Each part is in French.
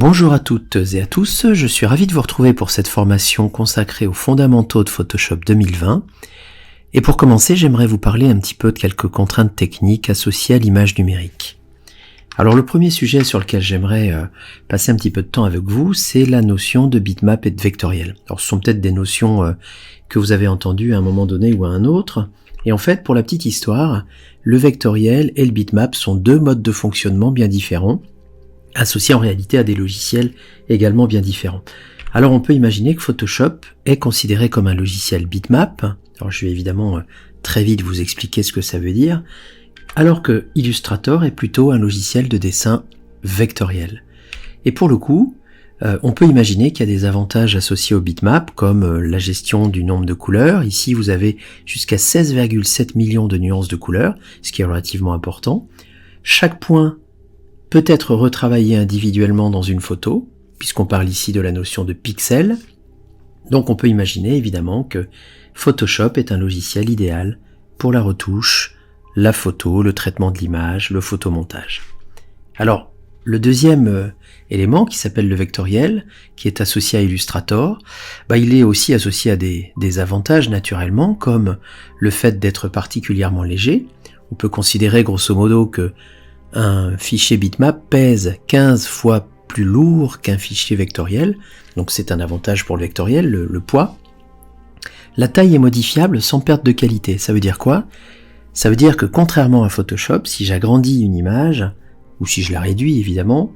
Bonjour à toutes et à tous, je suis ravi de vous retrouver pour cette formation consacrée aux fondamentaux de Photoshop 2020. Et pour commencer, j'aimerais vous parler un petit peu de quelques contraintes techniques associées à l'image numérique. Alors le premier sujet sur lequel j'aimerais passer un petit peu de temps avec vous, c'est la notion de bitmap et de vectoriel. Alors ce sont peut-être des notions que vous avez entendues à un moment donné ou à un autre. Et en fait, pour la petite histoire, le vectoriel et le bitmap sont deux modes de fonctionnement bien différents, associés en réalité à des logiciels également bien différents. Alors on peut imaginer que Photoshop est considéré comme un logiciel bitmap. Alors je vais évidemment très vite vous expliquer ce que ça veut dire, alors que Illustrator est plutôt un logiciel de dessin vectoriel. Et pour le coup, on peut imaginer qu'il y a des avantages associés au bitmap, comme la gestion du nombre de couleurs. Ici, vous avez jusqu'à 16,7 millions de nuances de couleurs, ce qui est relativement important. Chaque point peut être retravaillé individuellement dans une photo, puisqu'on parle ici de la notion de pixels. Donc on peut imaginer évidemment que Photoshop est un logiciel idéal pour la retouche, la photo, le traitement de l'image, le photomontage. Alors, le deuxième élément qui s'appelle le vectoriel, qui est associé à Illustrator, il est aussi associé à des avantages naturellement, comme le fait d'être particulièrement léger. On peut considérer grosso modo que un fichier bitmap pèse 15 fois plus lourd qu'un fichier vectoriel, donc c'est un avantage pour le vectoriel, le poids. La taille est modifiable sans perte de qualité. Ça veut dire quoi ? Ça veut dire que contrairement à Photoshop, si j'agrandis une image, ou si je la réduis évidemment,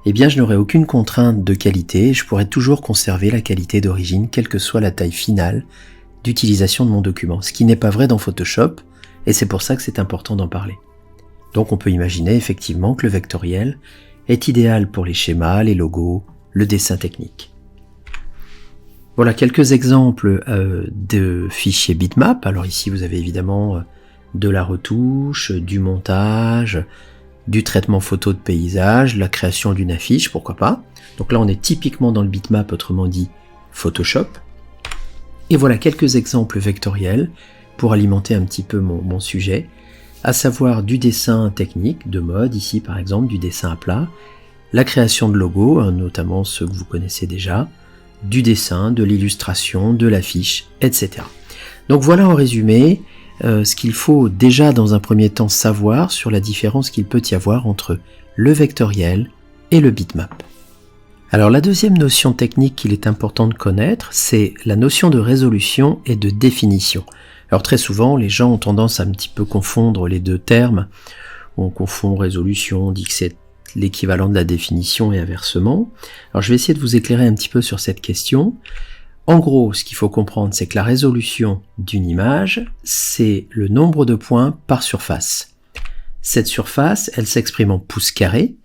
eh bien je n'aurai aucune contrainte de qualité, je pourrai toujours conserver la qualité d'origine, quelle que soit la taille finale d'utilisation de mon document, ce qui n'est pas vrai dans Photoshop, et c'est pour ça que c'est important d'en parler. Donc on peut imaginer effectivement que le vectoriel est idéal pour les schémas, les logos, le dessin technique. Voilà quelques exemples de fichiers bitmap. Alors ici vous avez évidemment de la retouche, du montage, du traitement photo de paysage, la création d'une affiche, pourquoi pas. Donc là on est typiquement dans le bitmap, autrement dit Photoshop. Et voilà quelques exemples vectoriels pour alimenter un petit peu mon sujet, à savoir du dessin technique, de mode, ici par exemple, du dessin à plat, la création de logos, notamment ceux que vous connaissez déjà, du dessin, de l'illustration, de l'affiche, etc. Donc voilà en résumé ce qu'il faut déjà dans un premier temps savoir sur la différence qu'il peut y avoir entre le vectoriel et le bitmap. Alors la deuxième notion technique qu'il est important de connaître, c'est la notion de résolution et de définition. Alors très souvent, les gens ont tendance à un petit peu confondre les deux termes. On confond résolution, on dit que c'est l'équivalent de la définition et inversement. Alors je vais essayer de vous éclairer un petit peu sur cette question. En gros, ce qu'il faut comprendre, c'est que la résolution d'une image, c'est le nombre de points par surface. Cette surface, elle s'exprime en pouces carrés.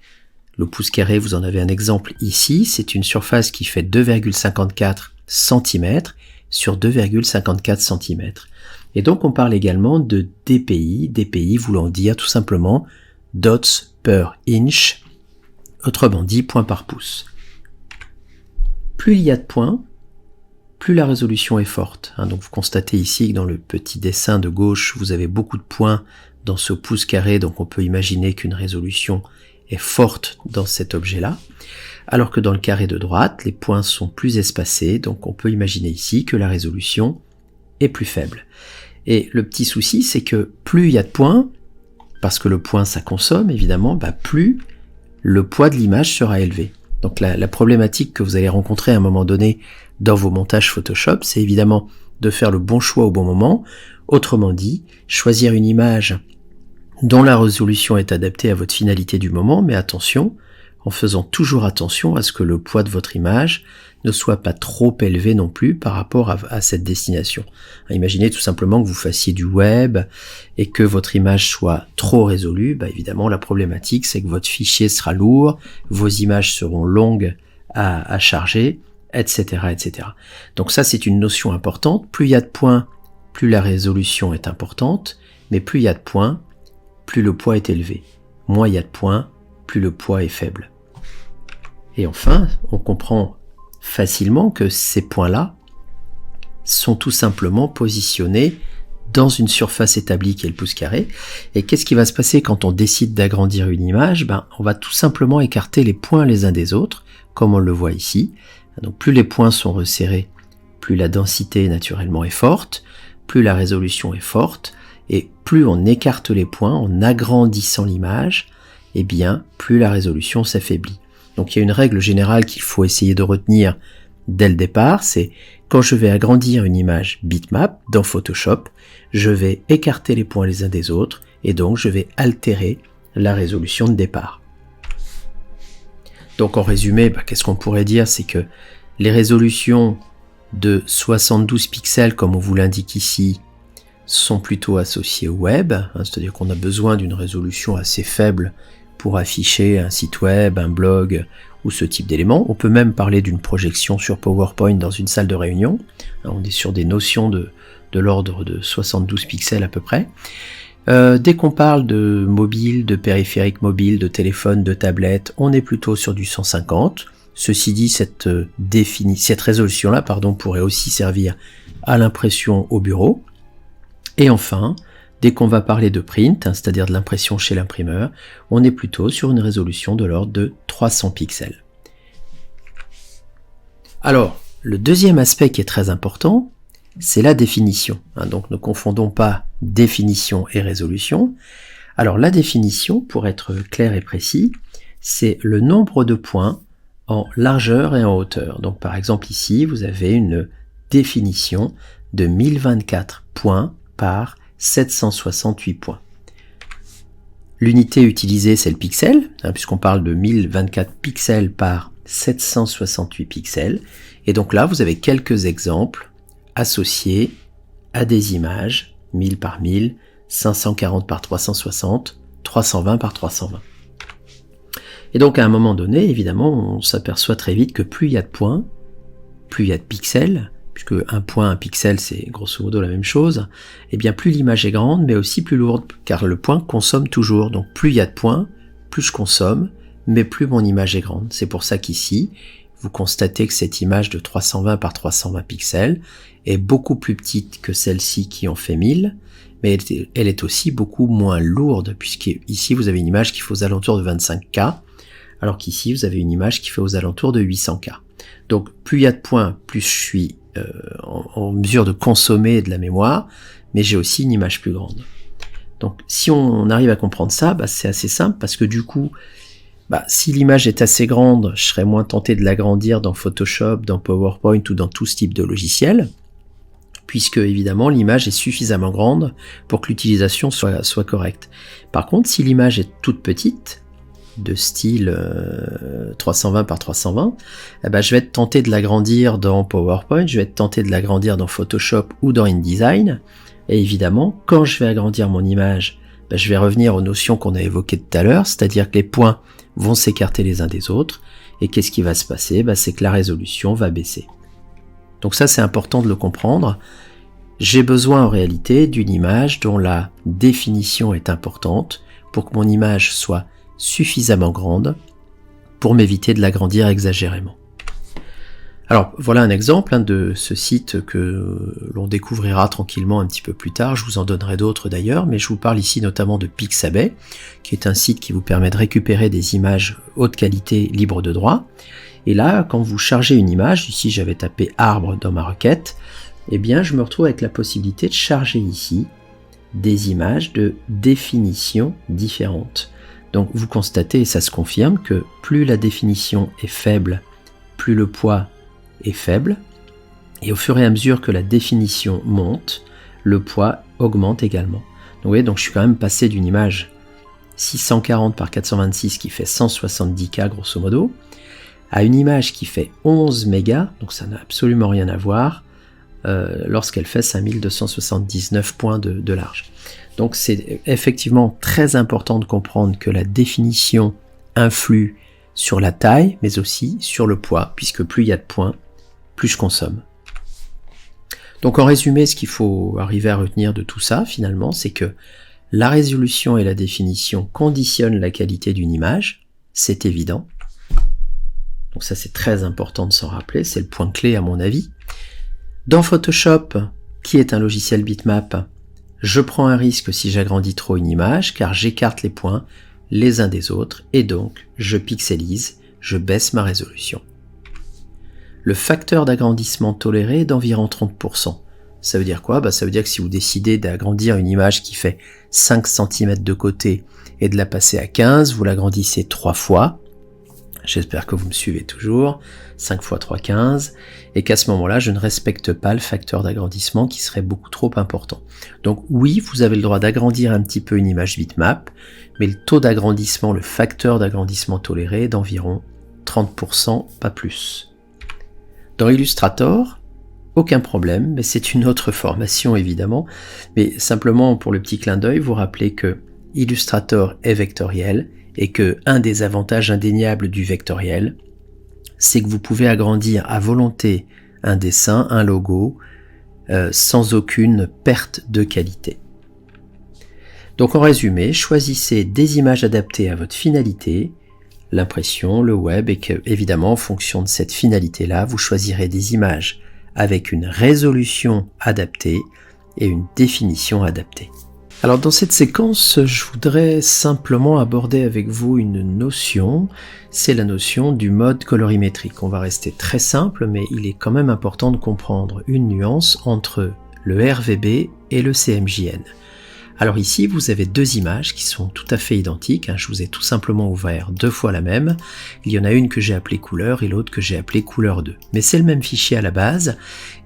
Le pouce carré, vous en avez un exemple ici, c'est une surface qui fait 2,54 cm sur 2,54 cm. Et donc on parle également de dpi, dpi voulant dire tout simplement dots per inch, autrement dit points par pouce. Plus il y a de points, plus la résolution est forte. Donc vous constatez ici que dans le petit dessin de gauche, vous avez beaucoup de points dans ce pouce carré, donc on peut imaginer qu'une résolution est forte dans cet objet-là, alors que dans le carré de droite, les points sont plus espacés, donc on peut imaginer ici que la résolution est plus faible. Et le petit souci, c'est que plus il y a de points, parce que le point ça consomme évidemment, plus le poids de l'image sera élevé. Donc la problématique que vous allez rencontrer à un moment donné dans vos montages Photoshop, c'est évidemment de faire le bon choix au bon moment, autrement dit, choisir une image dont la résolution est adaptée à votre finalité du moment, mais attention, en faisant toujours attention à ce que le poids de votre image ne soit pas trop élevé non plus par rapport à cette destination. Imaginez tout simplement que vous fassiez du web et que votre image soit trop résolue, évidemment la problématique c'est que votre fichier sera lourd, vos images seront longues à charger, etc., etc. Donc ça c'est une notion importante, plus il y a de points, plus la résolution est importante, mais plus il y a de points, plus le poids est élevé. Moins il y a de points, plus le poids est faible. Et enfin, on comprend facilement que ces points-là sont tout simplement positionnés dans une surface établie qui est le pouce carré. Et qu'est-ce qui va se passer quand on décide d'agrandir une image? On va tout simplement écarter les points les uns des autres, comme on le voit ici. Donc plus les points sont resserrés, plus la densité naturellement est forte, plus la résolution est forte, et plus on écarte les points en agrandissant l'image, et bien plus la résolution s'affaiblit. Donc il y a une règle générale qu'il faut essayer de retenir dès le départ, c'est quand je vais agrandir une image bitmap dans Photoshop, je vais écarter les points les uns des autres et donc je vais altérer la résolution de départ. Donc en résumé, qu'est-ce qu'on pourrait dire? C'est que les résolutions de 72 pixels, comme on vous l'indique ici, sont plutôt associées au web, c'est-à-dire qu'on a besoin d'une résolution assez faible pour afficher un site web, un blog ou ce type d'éléments. On peut même parler d'une projection sur PowerPoint dans une salle de réunion. On est sur des notions de l'ordre de 72 pixels à peu près. Dès qu'on parle de mobile, de périphérique mobile, de téléphone, de tablette, on est plutôt sur du 150. Ceci dit, cette résolution-là, pourrait aussi servir à l'impression au bureau. Et enfin, dès qu'on va parler de print, c'est-à-dire de l'impression chez l'imprimeur, on est plutôt sur une résolution de l'ordre de 300 pixels. Alors, le deuxième aspect qui est très important, c'est la définition. Donc ne confondons pas définition et résolution. Alors la définition, pour être clair et précis, c'est le nombre de points en largeur et en hauteur. Donc par exemple ici, vous avez une définition de 1024 points par 768 points. L'unité utilisée, c'est le pixel, puisqu'on parle de 1024 pixels par 768 pixels. Et donc là, vous avez quelques exemples associés à des images, 1000 par 1000, 540 par 360, 320 par 320. Et donc à un moment donné, évidemment, on s'aperçoit très vite que plus il y a de points, plus il y a de pixels, puisque un point, un pixel, c'est grosso modo la même chose, et bien plus l'image est grande, mais aussi plus lourde, car le point consomme toujours. Donc plus il y a de points, plus je consomme, mais plus mon image est grande. C'est pour ça qu'ici, vous constatez que cette image de 320 par 320 pixels est beaucoup plus petite que celle-ci qui en fait 1000, mais elle est aussi beaucoup moins lourde, puisqu'ici vous avez une image qui fait aux alentours de 25K, alors qu'ici vous avez une image qui fait aux alentours de 800K. Donc plus il y a de points, plus je suis en mesure de consommer de la mémoire, mais j'ai aussi une image plus grande. Donc si on arrive à comprendre ça, c'est assez simple, parce que du coup, si l'image est assez grande, je serais moins tenté de l'agrandir dans Photoshop, dans PowerPoint ou dans tout ce type de logiciel, puisque évidemment l'image est suffisamment grande pour que l'utilisation soit correcte. Par contre, si l'image est toute petite, de style 320 par 320, je vais être tenté de l'agrandir dans PowerPoint, je vais être tenté de l'agrandir dans Photoshop ou dans InDesign, et évidemment, quand je vais agrandir mon image, je vais revenir aux notions qu'on a évoquées tout à l'heure, c'est-à-dire que les points vont s'écarter les uns des autres, et qu'est-ce qui va se passer? C'est que la résolution va baisser. Donc ça, c'est important de le comprendre. J'ai besoin en réalité d'une image dont la définition est importante pour que mon image soit suffisamment grande pour m'éviter de l'agrandir exagérément. Alors voilà un exemple de ce site que l'on découvrira tranquillement un petit peu plus tard, je vous en donnerai d'autres d'ailleurs, mais je vous parle ici notamment de Pixabay, qui est un site qui vous permet de récupérer des images haute qualité libres de droit. Et là, quand vous chargez une image, ici j'avais tapé arbre dans ma requête, eh bien je me retrouve avec la possibilité de charger ici des images de définitions différentes. Donc vous constatez, et ça se confirme, que plus la définition est faible, plus le poids est faible, et au fur et à mesure que la définition monte, le poids augmente également. Donc vous voyez, je suis quand même passé d'une image 640 par 426 qui fait 170K grosso modo, à une image qui fait 11 mégas, donc ça n'a absolument rien à voir, lorsqu'elle fait 5279 points de large. Donc c'est effectivement très important de comprendre que la définition influe sur la taille, mais aussi sur le poids, puisque plus il y a de points, plus je consomme. Donc en résumé, ce qu'il faut arriver à retenir de tout ça, finalement, c'est que la résolution et la définition conditionnent la qualité d'une image, c'est évident. Donc ça c'est très important de s'en rappeler, c'est le point clé à mon avis. Dans Photoshop, qui est un logiciel bitmap, Je prends un risque si j'agrandis trop une image car j'écarte les points les uns des autres et donc je pixelise, je baisse ma résolution. Le facteur d'agrandissement toléré est d'environ 30%. Ça veut dire quoi? Ça veut dire que si vous décidez d'agrandir une image qui fait 5 cm de côté et de la passer à 15, vous l'agrandissez 3 fois. J'espère que vous me suivez toujours. 5 x 3, 15. Et qu'à ce moment-là, je ne respecte pas le facteur d'agrandissement qui serait beaucoup trop important. Donc oui, vous avez le droit d'agrandir un petit peu une image bitmap, mais le taux d'agrandissement, le facteur d'agrandissement toléré est d'environ 30%, pas plus. Dans Illustrator, aucun problème, mais c'est une autre formation évidemment, mais simplement pour le petit clin d'œil, vous rappelez que Illustrator est vectoriel et que un des avantages indéniables du vectoriel, c'est que vous pouvez agrandir à volonté un dessin, un logo, sans aucune perte de qualité. Donc en résumé, choisissez des images adaptées à votre finalité, l'impression, le web, et que, évidemment, en fonction de cette finalité-là, vous choisirez des images avec une résolution adaptée et une définition adaptée. Alors dans cette séquence, je voudrais simplement aborder avec vous une notion, c'est la notion du mode colorimétrique. On va rester très simple, mais il est quand même important de comprendre une nuance entre le RVB et le CMJN. Alors ici, vous avez deux images qui sont tout à fait identiques. Je vous ai tout simplement ouvert deux fois la même. Il y en a une que j'ai appelée couleur et l'autre que j'ai appelée couleur 2. Mais c'est le même fichier à la base.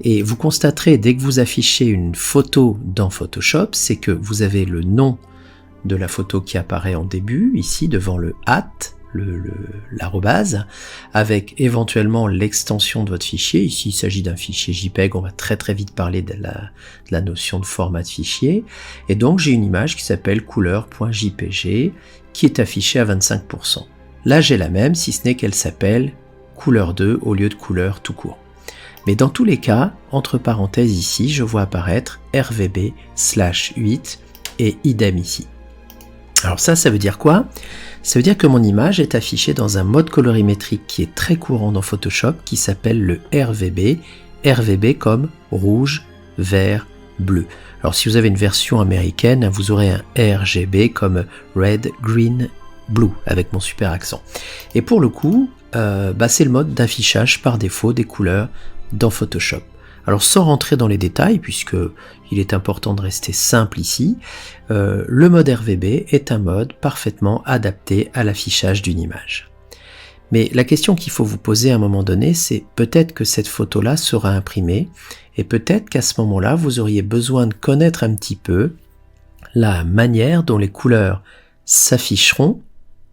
Et vous constaterez, dès que vous affichez une photo dans Photoshop, c'est que vous avez le nom de la photo qui apparaît en début, ici devant le @ l'arrobase, avec éventuellement l'extension de votre fichier. Ici il s'agit d'un fichier JPEG, on va très vite parler de la notion de format de fichier, et donc j'ai une image qui s'appelle couleur.jpg qui est affichée à 25%. Là j'ai la même, si ce n'est qu'elle s'appelle couleur 2 au lieu de couleur tout court. Mais dans tous les cas, entre parenthèses ici, je vois apparaître RVB/8 et idem ici. Alors ça veut dire quoi? Ça veut dire que mon image est affichée dans un mode colorimétrique qui est très courant dans Photoshop, qui s'appelle le RVB. RVB comme rouge, vert, bleu. Alors si vous avez une version américaine, vous aurez un RGB comme red, green, blue, avec mon super accent. Et pour le coup, c'est le mode d'affichage par défaut des couleurs dans Photoshop. Alors sans rentrer dans les détails, puisque il est important de rester simple ici, le mode RVB est un mode parfaitement adapté à l'affichage d'une image. Mais la question qu'il faut vous poser à un moment donné, c'est peut-être que cette photo-là sera imprimée, et peut-être qu'à ce moment-là, vous auriez besoin de connaître un petit peu la manière dont les couleurs s'afficheront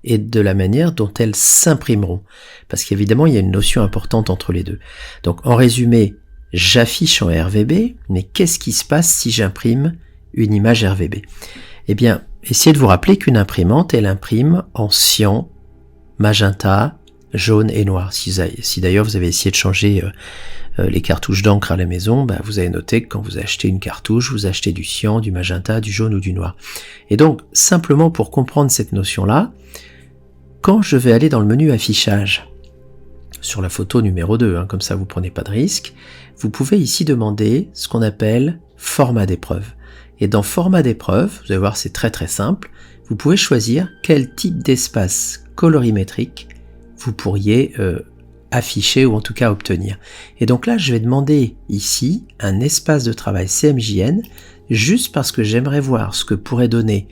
et de la manière dont elles s'imprimeront. Parce qu'évidemment, il y a une notion importante entre les deux. Donc en résumé, j'affiche en RVB, mais qu'est-ce qui se passe si j'imprime une image RVB? Eh bien, essayez de vous rappeler qu'une imprimante, elle imprime en cyan, magenta, jaune et noir. Si d'ailleurs vous avez essayé de changer les cartouches d'encre à la maison, vous avez noté que quand vous achetez une cartouche, vous achetez du cyan, du magenta, du jaune ou du noir. Et donc, simplement pour comprendre cette notion-là, quand je vais aller dans le menu affichage, sur la photo numéro 2, comme ça vous prenez pas de risque, vous pouvez ici demander ce qu'on appelle format d'épreuve. Et dans format d'épreuve, vous allez voir c'est très simple, vous pouvez choisir quel type d'espace colorimétrique vous pourriez afficher ou en tout cas obtenir. Et donc là je vais demander ici un espace de travail CMJN juste parce que j'aimerais voir ce que pourrait donner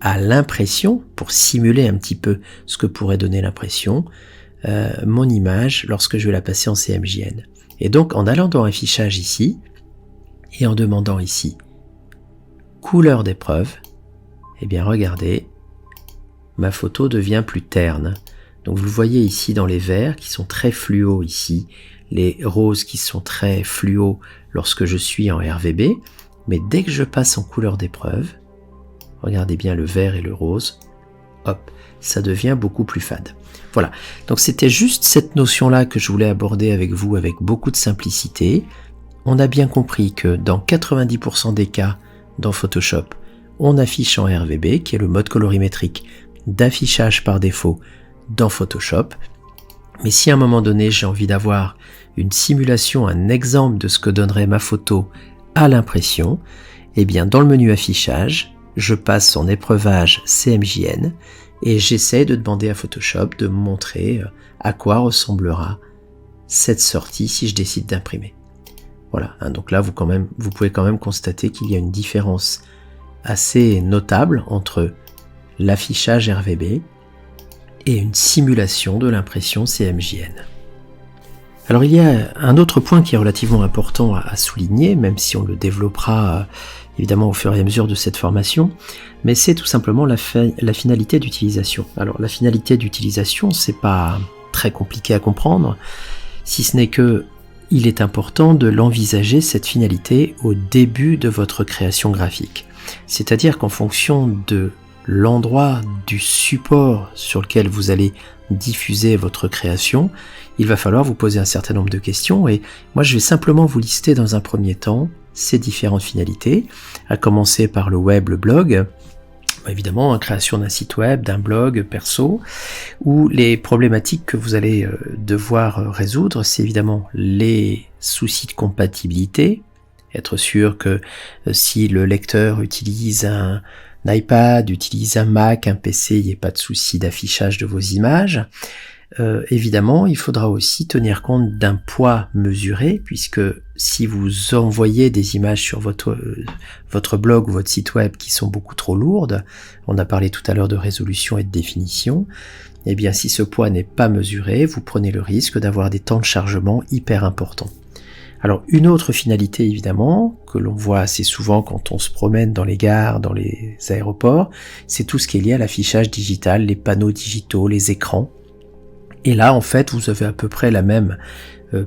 à l'impression, pour simuler un petit peu ce que pourrait donner l'impression, mon image lorsque je vais la passer en CMJN. Et donc en allant dans affichage ici et en demandant ici couleur d'épreuve, eh bien regardez, ma photo devient plus terne. Donc vous le voyez ici dans les verts qui sont très fluo ici, les roses qui sont très fluo lorsque je suis en RVB, mais dès que je passe en couleur d'épreuve, regardez bien le vert et le rose, hop, ça devient beaucoup plus fade. Voilà, donc c'était juste cette notion-là que je voulais aborder avec vous avec beaucoup de simplicité. On a bien compris que dans 90% des cas dans Photoshop, on affiche en RVB, qui est le mode colorimétrique d'affichage par défaut dans Photoshop. Mais si à un moment donné j'ai envie d'avoir une simulation, un exemple de ce que donnerait ma photo à l'impression, Eh bien, dans le menu affichage, je passe en épreuvage CMJN et j'essaie de demander à Photoshop de me montrer à quoi ressemblera cette sortie si je décide d'imprimer. Voilà, donc là vous pouvez quand même constater qu'il y a une différence assez notable entre l'affichage RVB et une simulation de l'impression CMJN. Alors il y a un autre point qui est relativement important à souligner, même si on le développera évidemment au fur et à mesure de cette formation, mais c'est tout simplement la finalité d'utilisation. Alors la finalité d'utilisation, c'est pas très compliqué à comprendre, si ce n'est que il est important de l'envisager, cette finalité, au début de votre création graphique. C'est-à-dire qu'en fonction de l'endroit du support sur lequel vous allez diffuser votre création, il va falloir vous poser un certain nombre de questions et moi je vais simplement vous lister dans un premier temps ces différentes finalités, à commencer par le web, le blog, évidemment la création d'un site web, d'un blog perso, où les problématiques que vous allez devoir résoudre, c'est évidemment les soucis de compatibilité, être sûr que si le lecteur utilise un iPad, utilise un Mac, un PC, il n'y ait pas de souci d'affichage de vos images. Évidemment, il faudra aussi tenir compte d'un poids mesuré, puisque si vous envoyez des images sur votre blog ou votre site web qui sont beaucoup trop lourdes, on a parlé tout à l'heure de résolution et de définition, eh bien si ce poids n'est pas mesuré, vous prenez le risque d'avoir des temps de chargement hyper importants. Alors une autre finalité évidemment, que l'on voit assez souvent quand on se promène dans les gares, dans les aéroports, c'est tout ce qui est lié à l'affichage digital, les panneaux digitaux, les écrans. Et là, en fait, vous avez à peu près la même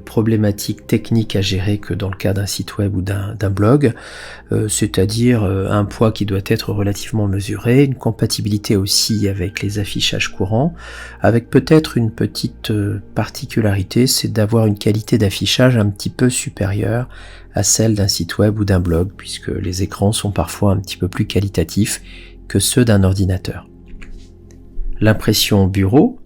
problématique technique à gérer que dans le cas d'un site web ou d'un blog, c'est-à-dire un poids qui doit être relativement mesuré, une compatibilité aussi avec les affichages courants, avec peut-être une petite particularité, c'est d'avoir une qualité d'affichage un petit peu supérieure à celle d'un site web ou d'un blog, puisque les écrans sont parfois un petit peu plus qualitatifs que ceux d'un ordinateur. L'impression bureau,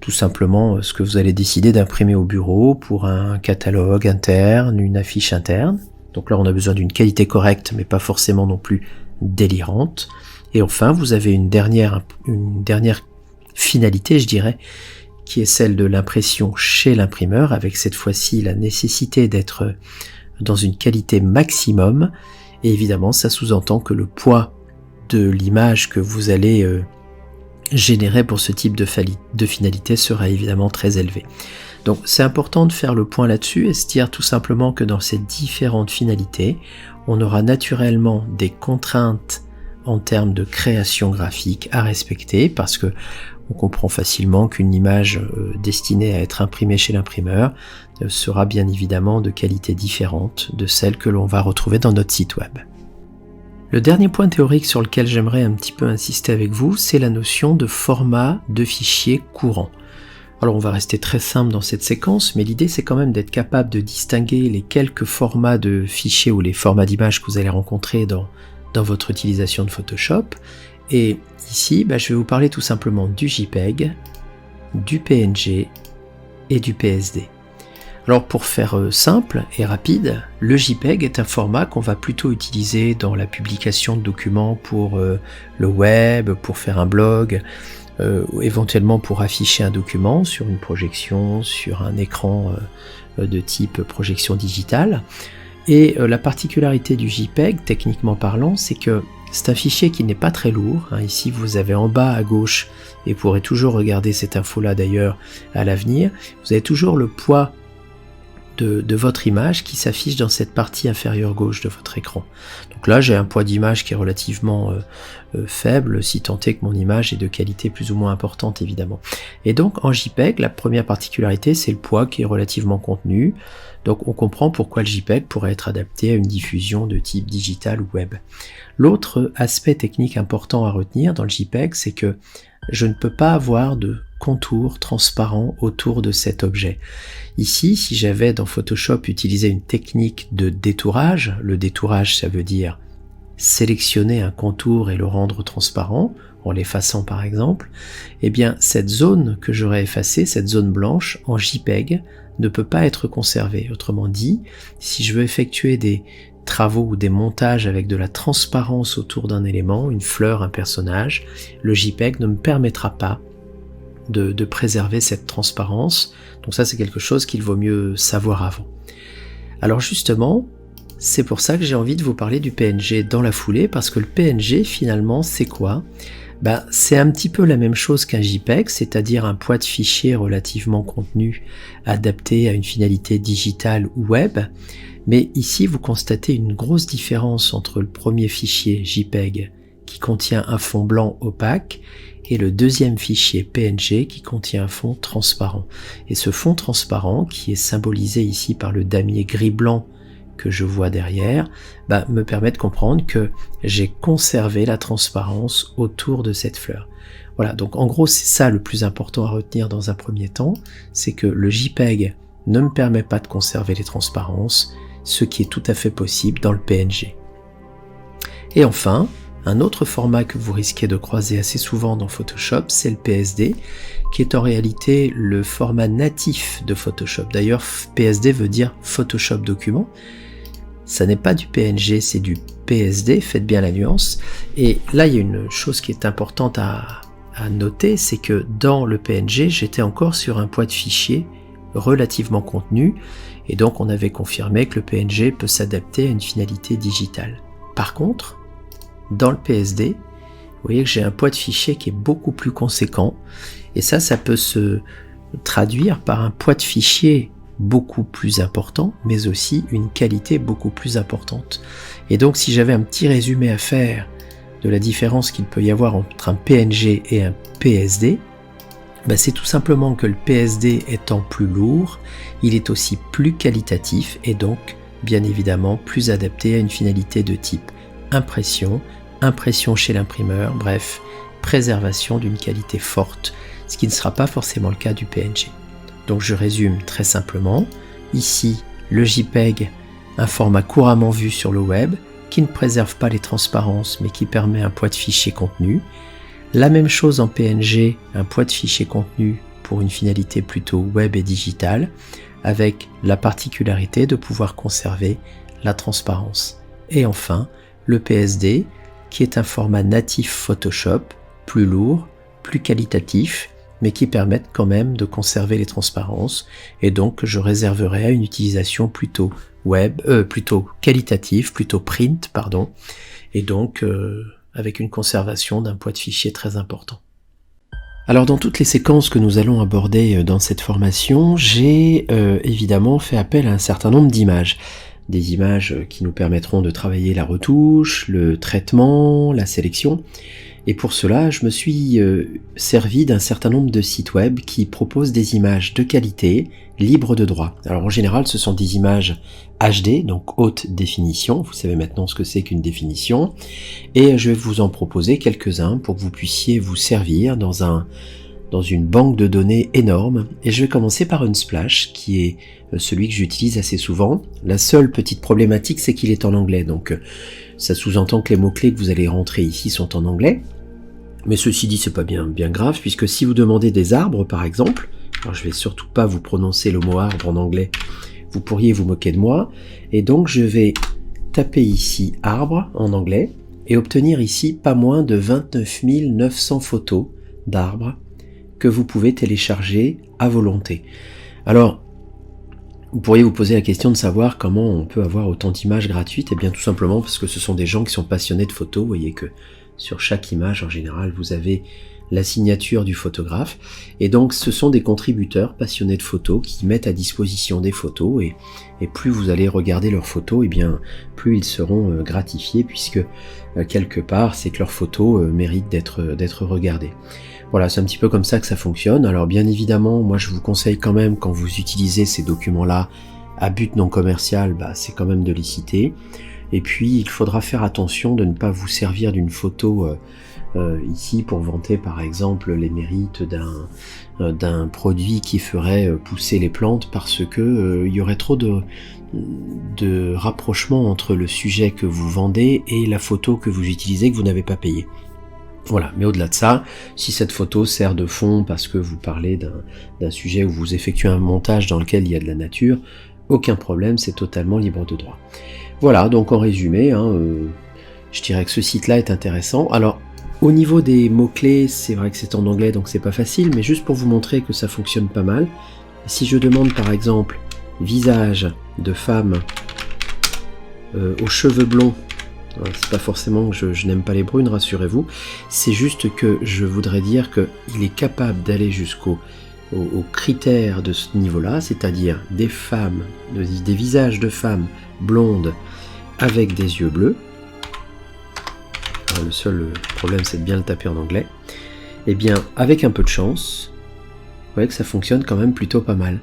tout simplement ce que vous allez décider d'imprimer au bureau pour un catalogue interne, une affiche interne. Donc là on a besoin d'une qualité correcte mais pas forcément non plus délirante. Et enfin vous avez une dernière finalité je dirais, qui est celle de l'impression chez l'imprimeur, avec cette fois-ci la nécessité d'être dans une qualité maximum. Et évidemment ça sous-entend que le poids de l'image que vous allez généré pour ce type de finalité sera évidemment très élevé. Donc c'est important de faire le point là-dessus et se dire tout simplement que dans ces différentes finalités, on aura naturellement des contraintes en termes de création graphique à respecter, parce que on comprend facilement qu'une image destinée à être imprimée chez l'imprimeur sera bien évidemment de qualité différente de celle que l'on va retrouver dans notre site web. Le dernier point théorique sur lequel j'aimerais un petit peu insister avec vous, c'est la notion de format de fichier courant. Alors on va rester très simple dans cette séquence, mais l'idée c'est quand même d'être capable de distinguer les quelques formats de fichiers ou les formats d'images que vous allez rencontrer dans votre utilisation de Photoshop. Et ici, je vais vous parler tout simplement du JPEG, du PNG et du PSD. Alors pour faire simple et rapide, le JPEG est un format qu'on va plutôt utiliser dans la publication de documents pour le web, pour faire un blog, éventuellement pour afficher un document sur une projection, sur un écran de type projection digitale. Et la particularité du JPEG, techniquement parlant, c'est que c'est un fichier qui n'est pas très lourd. Ici vous avez en bas à gauche, et vous pourrez toujours regarder cette info-là d'ailleurs à l'avenir, vous avez toujours le poids de votre image qui s'affiche dans cette partie inférieure gauche de votre écran. Donc là j'ai un poids d'image qui est relativement faible, si tant est que mon image est de qualité plus ou moins importante évidemment. Et donc en JPEG, la première particularité c'est le poids qui est relativement contenu. Donc on comprend pourquoi le JPEG pourrait être adapté à une diffusion de type digital ou web. L'autre aspect technique important à retenir dans le JPEG, c'est que je ne peux pas avoir de contour transparent autour de cet objet. Ici, si j'avais dans Photoshop utilisé une technique de détourage, le détourage ça veut dire sélectionner un contour et le rendre transparent, en l'effaçant par exemple, eh bien cette zone que j'aurais effacée, cette zone blanche en JPEG, ne peut pas être conservée. Autrement dit, si je veux effectuer des travaux ou des montages avec de la transparence autour d'un élément, une fleur, un personnage, le JPEG ne me permettra pas de préserver cette transparence. Donc ça, c'est quelque chose qu'il vaut mieux savoir avant. Alors justement, c'est pour ça que j'ai envie de vous parler du PNG dans la foulée, parce que le PNG, finalement, c'est quoi ? C'est un petit peu la même chose qu'un JPEG, c'est-à-dire un poids de fichier relativement contenu, adapté à une finalité digitale ou web. Mais ici, vous constatez une grosse différence entre le premier fichier JPEG, qui contient un fond blanc opaque, et le deuxième fichier PNG qui contient un fond transparent. Et ce fond transparent, qui est symbolisé ici par le damier gris-blanc que je vois derrière, me permet de comprendre que j'ai conservé la transparence autour de cette fleur. Voilà, donc en gros c'est ça le plus important à retenir dans un premier temps, c'est que le JPEG ne me permet pas de conserver les transparences, ce qui est tout à fait possible dans le PNG. Et enfin, un autre format que vous risquez de croiser assez souvent dans Photoshop, c'est le PSD, qui est en réalité le format natif de Photoshop. D'ailleurs, PSD veut dire Photoshop Document. Ça n'est pas du PNG, c'est du PSD, faites bien la nuance. Et là, il y a une chose qui est importante à noter, c'est que dans le PNG, j'étais encore sur un poids de fichier relativement contenu, et donc on avait confirmé que le PNG peut s'adapter à une finalité digitale. Par contre, dans le PSD, vous voyez que j'ai un poids de fichier qui est beaucoup plus conséquent, et ça peut se traduire par un poids de fichier beaucoup plus important, mais aussi une qualité beaucoup plus importante. Et donc si j'avais un petit résumé à faire de la différence qu'il peut y avoir entre un PNG et un PSD, c'est tout simplement que le PSD étant plus lourd, il est aussi plus qualitatif et donc bien évidemment plus adapté à une finalité de type impression chez l'imprimeur, bref, préservation d'une qualité forte, ce qui ne sera pas forcément le cas du PNG. Donc je résume très simplement, ici le JPEG, un format couramment vu sur le web, qui ne préserve pas les transparences mais qui permet un poids de fichier contenu. La même chose en PNG, un poids de fichier contenu pour une finalité plutôt web et digitale, avec la particularité de pouvoir conserver la transparence. Et enfin, le PSD, qui est un format natif Photoshop, plus lourd, plus qualitatif, mais qui permettent quand même de conserver les transparences, et donc que je réserverai à une utilisation plutôt plutôt qualitative, plutôt print, et donc avec une conservation d'un poids de fichier très important. Alors dans toutes les séquences que nous allons aborder dans cette formation, j'ai évidemment fait appel à un certain nombre d'images. Des images qui nous permettront de travailler la retouche, le traitement, la sélection. Et pour cela, je me suis servi d'un certain nombre de sites web qui proposent des images de qualité, libres de droit. Alors en général, ce sont des images HD, donc haute définition. Vous savez maintenant ce que c'est qu'une définition. Et je vais vous en proposer quelques-uns pour que vous puissiez vous servir dans une banque de données énorme. Et je vais commencer par Unsplash, qui est celui que j'utilise assez souvent. La seule petite problématique, c'est qu'il est en anglais. Donc ça sous-entend que les mots-clés que vous allez rentrer ici sont en anglais. Mais ceci dit, c'est pas bien grave, puisque si vous demandez des arbres, par exemple, alors je vais surtout pas vous prononcer le mot arbre en anglais, vous pourriez vous moquer de moi, et donc je vais taper ici arbre en anglais, et obtenir ici pas moins de 29 900 photos d'arbres que vous pouvez télécharger à volonté. Alors, vous pourriez vous poser la question de savoir comment on peut avoir autant d'images gratuites. Eh bien tout simplement parce que ce sont des gens qui sont passionnés de photos. Vous voyez que sur chaque image en général vous avez la signature du photographe. Et donc ce sont des contributeurs passionnés de photos qui mettent à disposition des photos. Et plus vous allez regarder leurs photos, eh bien plus ils seront gratifiés, puisque quelque part c'est que leurs photos méritent d'être regardées. Voilà, c'est un petit peu comme ça que ça fonctionne. Alors bien évidemment, moi je vous conseille quand même, quand vous utilisez ces documents-là à but non commercial, c'est quand même de les citer. Et puis il faudra faire attention de ne pas vous servir d'une photo ici pour vanter par exemple les mérites d'un produit qui ferait pousser les plantes, parce que il y aurait trop de rapprochement entre le sujet que vous vendez et la photo que vous utilisez, que vous n'avez pas payée. Voilà, mais au-delà de ça, si cette photo sert de fond parce que vous parlez d'un sujet où vous effectuez un montage dans lequel il y a de la nature, aucun problème, c'est totalement libre de droit. Voilà, donc en résumé, je dirais que ce site-là est intéressant. Alors, au niveau des mots-clés, c'est vrai que c'est en anglais, donc c'est pas facile, mais juste pour vous montrer que ça fonctionne pas mal. Si je demande par exemple visage de femme aux cheveux blonds, c'est pas forcément que je n'aime pas les brunes, rassurez-vous, c'est juste que je voudrais dire qu'il est capable d'aller jusqu'aux critères de ce niveau-là, c'est-à-dire des femmes, des visages de femmes blondes avec des yeux bleus. Alors, le seul problème, c'est de bien le taper en anglais. Eh bien, avec un peu de chance, vous voyez que ça fonctionne quand même plutôt pas mal.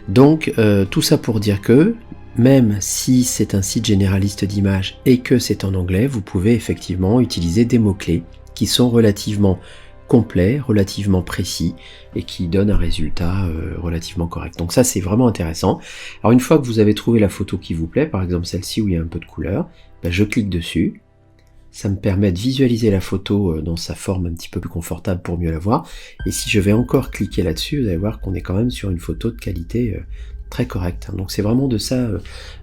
Donc, tout ça pour dire que, même si c'est un site généraliste d'images et que c'est en anglais, vous pouvez effectivement utiliser des mots-clés qui sont relativement complets, relativement précis et qui donnent un résultat relativement correct. Donc ça, c'est vraiment intéressant. Alors une fois que vous avez trouvé la photo qui vous plaît, par exemple celle-ci où il y a un peu de couleur, je clique dessus. Ça me permet de visualiser la photo dans sa forme un petit peu plus confortable pour mieux la voir. Et si je vais encore cliquer là-dessus, vous allez voir qu'on est quand même sur une photo de qualité très correcte. Donc c'est vraiment de ça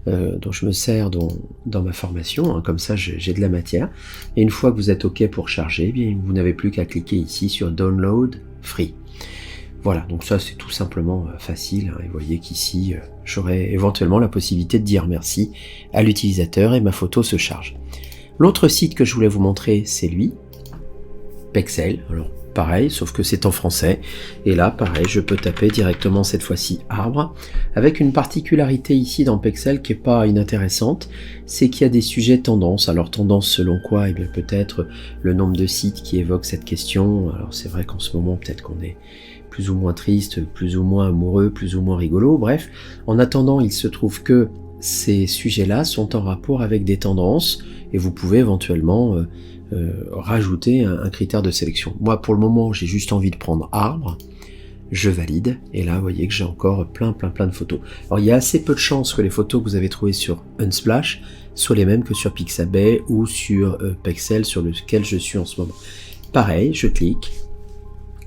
dont je me sers dans ma formation. Comme ça, j'ai de la matière. Et une fois que vous êtes OK pour charger, bien, vous n'avez plus qu'à cliquer ici sur Download Free. Voilà, donc ça c'est tout simplement facile. Et vous voyez qu'ici, j'aurai éventuellement la possibilité de dire merci à l'utilisateur et ma photo se charge. L'autre site que je voulais vous montrer, c'est lui, Pexel. Alors pareil, sauf que c'est en français. Et là, pareil, je peux taper directement cette fois-ci arbre, avec une particularité ici dans Pexel qui est pas inintéressante, c'est qu'il y a des sujets tendance. Alors tendance selon quoi? Eh bien peut-être le nombre de sites qui évoquent cette question. Alors c'est vrai qu'en ce moment, peut-être qu'on est plus ou moins triste, plus ou moins amoureux, plus ou moins rigolo. Bref, en attendant, il se trouve que ces sujets-là sont en rapport avec des tendances et vous pouvez éventuellement rajouter un critère de sélection. Moi, pour le moment, j'ai juste envie de prendre arbre, je valide, et là, vous voyez que j'ai encore plein de photos. Alors, il y a assez peu de chances que les photos que vous avez trouvées sur Unsplash soient les mêmes que sur Pixabay ou sur Pexel, sur lequel je suis en ce moment. Pareil, je clique,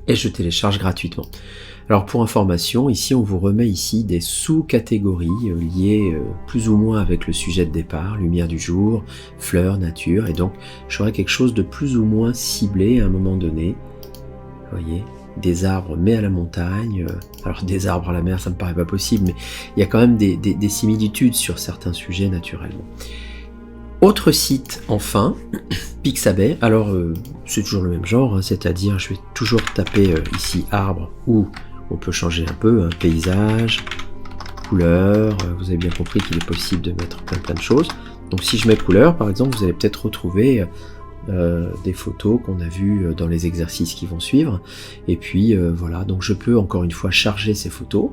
et je télécharge gratuitement. Alors pour information, ici on vous remet ici des sous-catégories liées plus ou moins avec le sujet de départ, lumière du jour, fleurs, nature, et donc j'aurai quelque chose de plus ou moins ciblé à un moment donné. Vous voyez, des arbres mais à la montagne, alors des arbres à la mer ça me paraît pas possible, mais il y a quand même des similitudes sur certains sujets naturellement. Autre site enfin, Pixabay, alors c'est toujours le même genre, c'est-à-dire je vais toujours taper ici arbre ou on peut changer un peu, paysage, couleur, vous avez bien compris qu'il est possible de mettre plein de choses. Donc si je mets couleur par exemple, vous allez peut-être retrouver des photos qu'on a vues dans les exercices qui vont suivre. Et puis voilà, donc je peux encore une fois charger ces photos.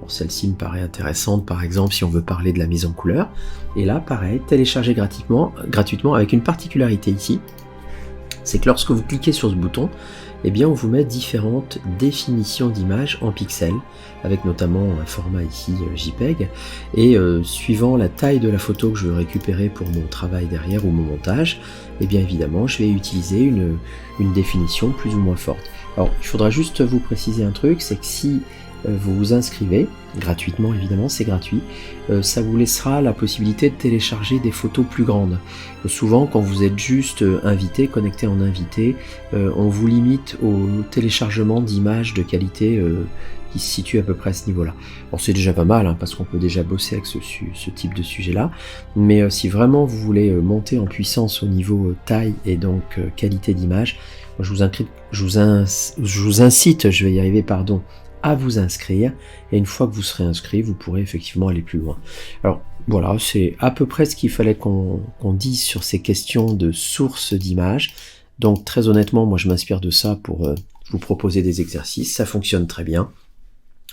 Bon, celle-ci me paraît intéressante par exemple si on veut parler de la mise en couleur. Et là pareil, télécharger gratuitement avec une particularité ici, c'est que lorsque vous cliquez sur ce bouton, eh bien on vous met différentes définitions d'images en pixels, avec notamment un format ici JPEG, et suivant la taille de la photo que je veux récupérer pour mon travail derrière ou mon montage, eh bien évidemment je vais utiliser une définition plus ou moins forte. Alors il faudra juste vous préciser un truc, c'est que si vous vous inscrivez, gratuitement évidemment, c'est gratuit, ça vous laissera la possibilité de télécharger des photos plus grandes. Souvent quand vous êtes juste invité, connecté en invité, on vous limite au téléchargement d'images de qualité qui se situe à peu près à ce niveau-là. Bon, c'est déjà pas mal, parce qu'on peut déjà bosser avec ce type de sujet-là, mais si vraiment vous voulez monter en puissance au niveau taille et donc qualité d'image, je vous incite, je vais y arriver, pardon, à vous inscrire, et une fois que vous serez inscrit, vous pourrez effectivement aller plus loin. Alors voilà, c'est à peu près ce qu'il fallait qu'on dise sur ces questions de source d'images. Donc très honnêtement, moi je m'inspire de ça pour vous proposer des exercices, ça fonctionne très bien.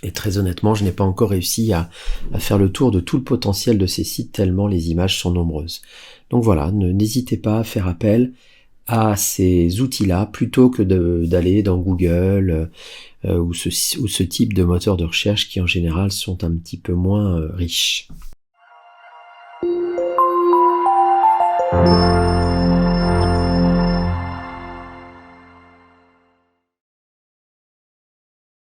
Et très honnêtement, je n'ai pas encore réussi à faire le tour de tout le potentiel de ces sites tellement les images sont nombreuses. Donc voilà, n'hésitez pas à faire appel à ces outils-là plutôt que d'aller dans Google ou ce type de moteur de recherche qui en général sont un petit peu moins riches.